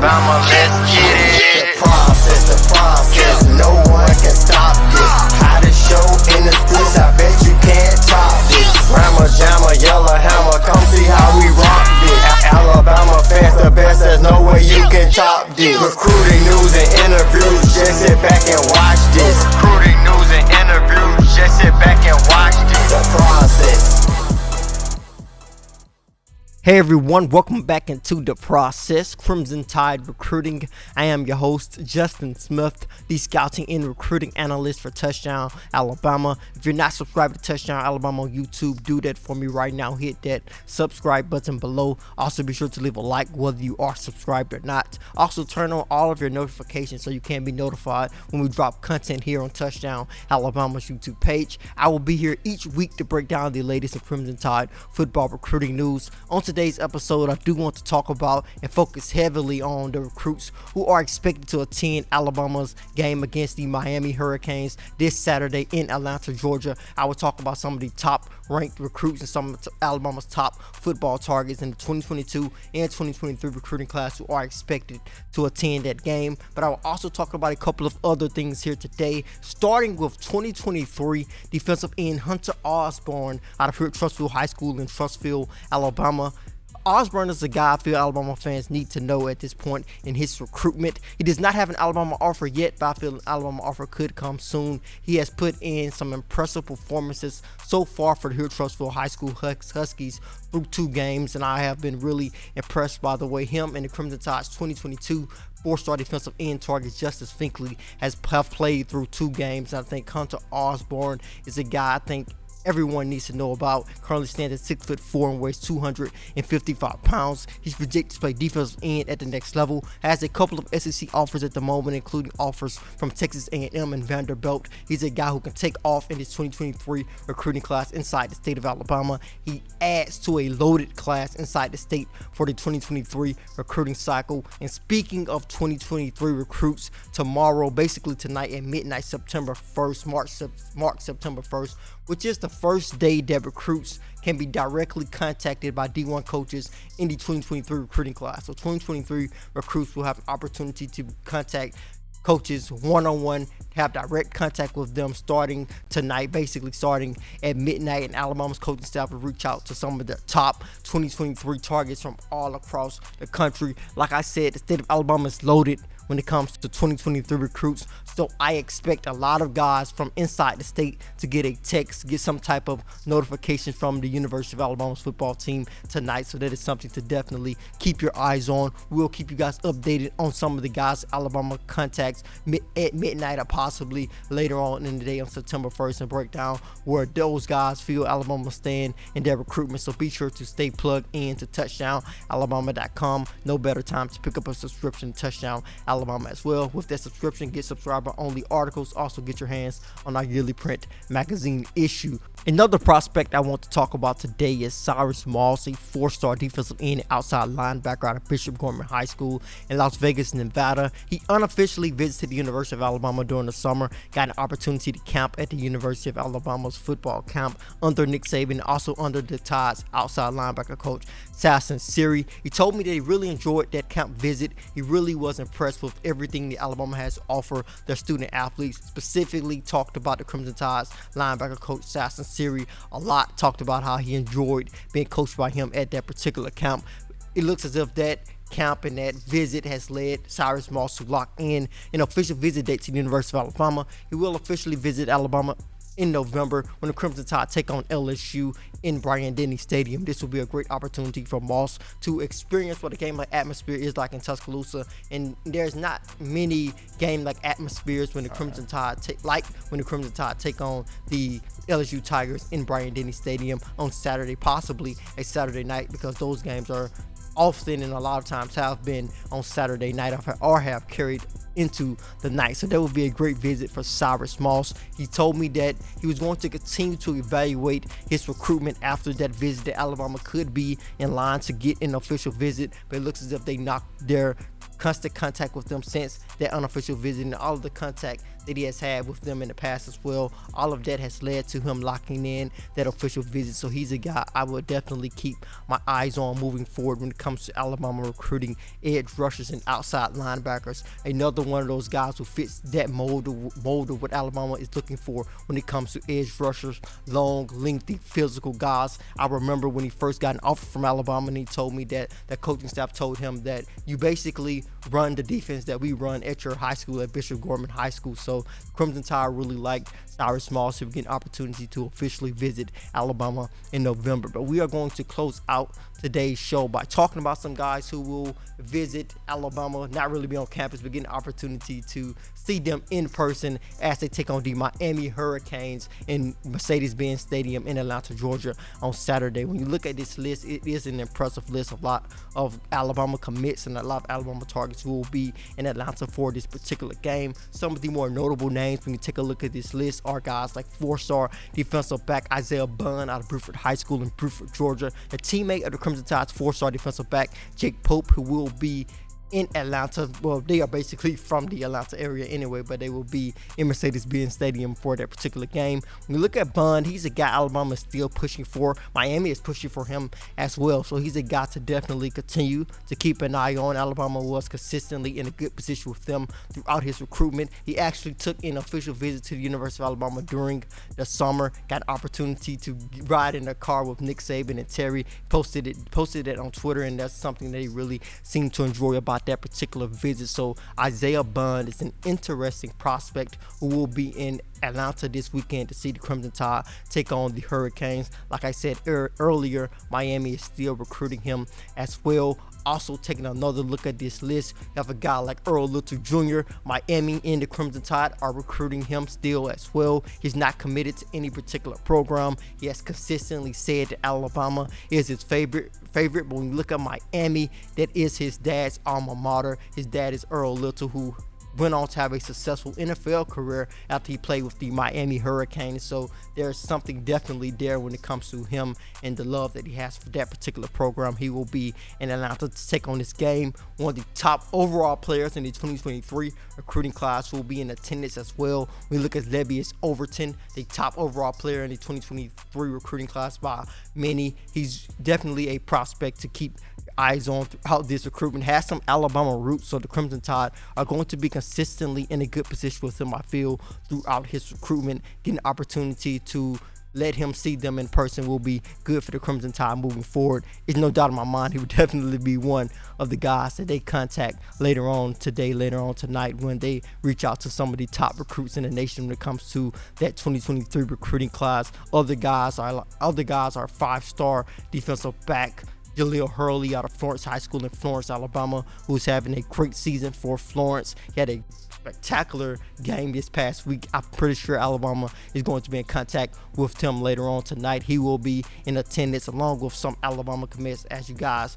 Bama, let's get it. The process, no one can stop this. Hottest show in the streets, I bet you can't top this. Rammer, jammer, yellow hammer, come see how we rock this. Alabama fans the best, there's no way you can top this. Recruiting news and interviews, just sit back and watch this. Recruiting news and interviews, just sit back and watch this. The process. Hey everyone, welcome back into The Process, Crimson Tide Recruiting. I am your host, Justin Smith, the scouting and recruiting analyst for Touchdown Alabama. If you're not subscribed to Touchdown Alabama on YouTube, do that for me right now. Hit that subscribe button below. Also be sure to leave a like whether you are subscribed or not. Also turn on all of your notifications so you can be notified when we drop content here on Touchdown Alabama's YouTube page. I will be here each week to break down the latest in Crimson Tide football recruiting news. On today's episode, I do want to talk about and focus heavily on the recruits who are expected to attend Alabama's game against the Miami Hurricanes this Saturday in Atlanta, Georgia. I will talk about some of the top ranked recruits and some of Alabama's top football targets in the 2022 and 2023 recruiting class who are expected to attend that game. But I will also talk about a couple of other things here today, starting with 2023 defensive end Hunter Osborne out of here at Trussville High School in Trussville, Alabama. Osborne is a guy I feel Alabama fans need to know at this point in his recruitment. He does not have an Alabama offer yet, but I feel an Alabama offer could come soon. He has put in some impressive performances so far for the here Trussville High School Huskies through 2 games, and I have been really impressed by the way him and the Crimson Tide's 2022 4-star defensive end target Justice Finkley have played through 2 games. And I think Hunter Osborne is a guy I think everyone needs to know about. Currently stands at 6'4" and weighs 255 pounds. He's projected to play defensive end at the next level. Has a couple of SEC offers at the moment, including offers from Texas A&M and Vanderbilt. He's a guy who can take off in his 2023 recruiting class inside the state of Alabama. He adds to a loaded class inside the state for the 2023 recruiting cycle. And speaking of 2023 recruits, tomorrow, basically tonight at midnight, September 1st, March September 1st, which is the first day that recruits can be directly contacted by D1 coaches in the 2023 recruiting class. So 2023 recruits will have an opportunity to contact coaches one-on-one, have direct contact with them starting tonight, basically starting at midnight, and Alabama's coaching staff will reach out to some of the top 2023 targets from all across the country. Like I said, the state of Alabama is loaded when it comes to 2023 recruits, so I expect a lot of guys from inside the state to get a text, get some type of notification from the University of Alabama's football team tonight. So that is something to definitely keep your eyes on. We'll keep you guys updated on some of the guys Alabama contacts at midnight or possibly later on in the day on September 1st and break down where those guys feel Alabama stand in their recruitment. So be sure to stay plugged in to touchdownalabama.com. No better time to pick up a subscription to Touchdown Alabama as well. With that subscription, get subscriber only articles. Also get your hands on our yearly print magazine issue. Another prospect I want to talk about today is Cyrus Moss, a 4-star defensive end outside linebacker out of Bishop Gorman High School in Las Vegas, Nevada. He unofficially visited the University of Alabama during the summer, got an opportunity to camp at the University of Alabama's football camp under Nick Saban, also under the Tide's outside linebacker coach Cyrus Moss. He told me that he really enjoyed that camp visit. He really was impressed with everything that Alabama has to offer their student athletes. Specifically talked about the Crimson Tide's linebacker coach Cyrus Moss a lot, talked about how he enjoyed being coached by him at that particular camp. It looks as if that camp and that visit has led Cyrus Moss to lock in an official visit date to the University of Alabama. He will officially visit Alabama in November when the Crimson Tide take on LSU in Bryant-Denny Stadium. This will be a great opportunity for Moss to experience what a game like atmosphere is like in Tuscaloosa, and there's not many game like atmospheres when the Crimson Tide take on the LSU Tigers in Bryant-Denny Stadium on Saturday, possibly a Saturday night, because those games are often and a lot of times have been on Saturday night or have carried into the night. So that would be a great visit for Cyrus Moss. He told me that he was going to continue to evaluate his recruitment after that visit, that Alabama could be in line to get an official visit, but it looks as if they knocked their constant contact with them since that unofficial visit, and all of the contact that he has had with them in the past as well. All of that has led to him locking in that official visit. So he's a guy I would definitely keep my eyes on moving forward when it comes to Alabama recruiting edge rushers and outside linebackers. Another one of those guys who fits that mold of what Alabama is looking for when it comes to edge rushers, long, lengthy, physical guys. I remember when he first got an offer from Alabama and he told me that the coaching staff told him that you basically run the defense that we run at your high school, at Bishop Gorman High School. So Crimson Tide really liked Cyrus Moss, who get an opportunity to officially visit Alabama in November. But we are going to close out today's show by talking about some guys who will visit Alabama, not really be on campus, but get an opportunity to see them in person as they take on the Miami Hurricanes in Mercedes-Benz Stadium in Atlanta, Georgia on Saturday. When you look at this list, it is an impressive list. A lot of Alabama commits and a lot of Alabama targets who will be in Atlanta for this particular game. Some of the more notable names when you take a look at this list are guys like 4-star defensive back Isaiah Bunn out of Bruford High School in Bruford, Georgia, a teammate of the Crimson Tide's 4-star defensive back Jake Pope, who will be in Atlanta. Well, they are basically from the Atlanta area anyway, but they will be in Mercedes-Benz Stadium for that particular game. When you look at Bond, he's a guy Alabama is still pushing for. Miami is pushing for him as well, so he's a guy to definitely continue to keep an eye on. Alabama was consistently in a good position with them throughout his recruitment. He actually took an official visit to the University of Alabama during the summer, got an opportunity to ride in a car with Nick Saban and Terry, posted it on Twitter, and that's something that he really seemed to enjoy about that particular visit. So Isaiah Bond is an interesting prospect who will be in Atlanta this weekend to see the Crimson Tide take on the Hurricanes. Like I said earlier, Miami is still recruiting him as well. Also taking another look at this list, you have a guy like Earl Little Jr. Miami and the Crimson Tide are recruiting him still as well. He's not committed to any particular program. He has consistently said that Alabama is his favorite, but when you look at Miami, that is his dad's alma mater. His dad is Earl Little, who went on to have a successful NFL career after he played with the Miami Hurricanes. So there's something definitely there when it comes to him and the love that he has for that particular program. He will be in Atlanta to take on this game. One of the top overall players in the 2023 recruiting class will be in attendance as well. We look at Levius Overton, the top overall player in the 2023 recruiting class by many. He's definitely a prospect to keep eyes on throughout this recruitment. Has some Alabama roots, so the Crimson Tide are going to be consistently in a good position with him, I feel, throughout his recruitment. Getting an opportunity to let him see them in person will be good for the Crimson Tide moving forward. There's no doubt in my mind he would definitely be one of the guys that they contact later on today, later on tonight, when they reach out to some of the top recruits in the nation when it comes to that 2023 recruiting class. Other guys are 5-star defensive back Jaleel Hurley out of Florence High School in Florence, Alabama, who's having a great season for Florence. He had a spectacular game this past week. I'm pretty sure Alabama is going to be in contact with him later on tonight. He will be in attendance along with some Alabama commits. As you guys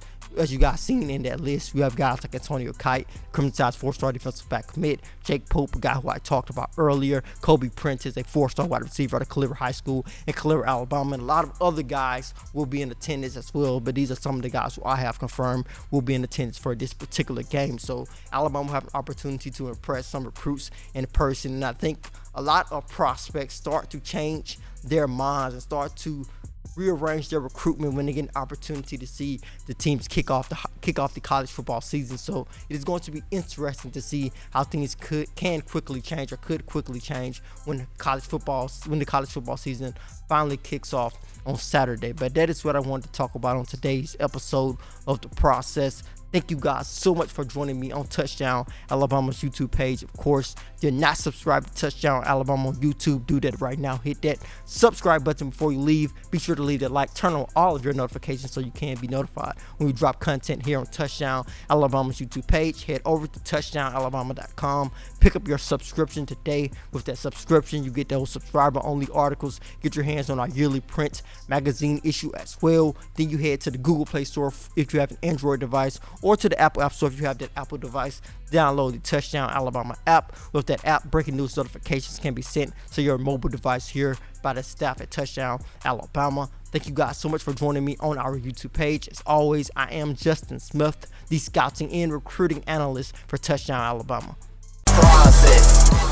seen in that list, you have guys like Antonio Kite, Crimson Tide's 4-star defensive back commit, Jake Pope, a guy who I talked about earlier, Kobe Prentice, a 4-star wide receiver out of Cleveland High School in Cleveland, Alabama, and a lot of other guys will be in attendance as well. But these are some of the guys who I have confirmed will be in attendance for this particular game. So Alabama will have an opportunity to impress some recruits in person, and I think a lot of prospects start to change their minds and start to rearrange their recruitment when they get an opportunity to see the teams kick off the college football season. So it is going to be interesting to see how things could quickly change when the college football season finally kicks off on Saturday. But that is what I wanted to talk about on today's episode of The Process. Thank you guys so much for joining me on Touchdown Alabama's YouTube page. Of course, if you're not subscribed to Touchdown Alabama on YouTube, do that right now. Hit that subscribe button before you leave. Be sure to leave that like. Turn on all of your notifications so you can be notified when we drop content here on Touchdown Alabama's YouTube page. Head over to touchdownalabama.com. Pick up your subscription today. With that subscription, you get those subscriber-only articles. Get your hands on our yearly print magazine issue as well. Then you head to the Google Play Store if you have an Android device, or to the Apple App Store if you have that Apple device. Download the Touchdown Alabama app. With that app, breaking news notifications can be sent to your mobile device here by the staff at Touchdown Alabama. Thank you guys so much for joining me on our YouTube page. As always, I am Justin Smith, the scouting and recruiting analyst for Touchdown Alabama. Process.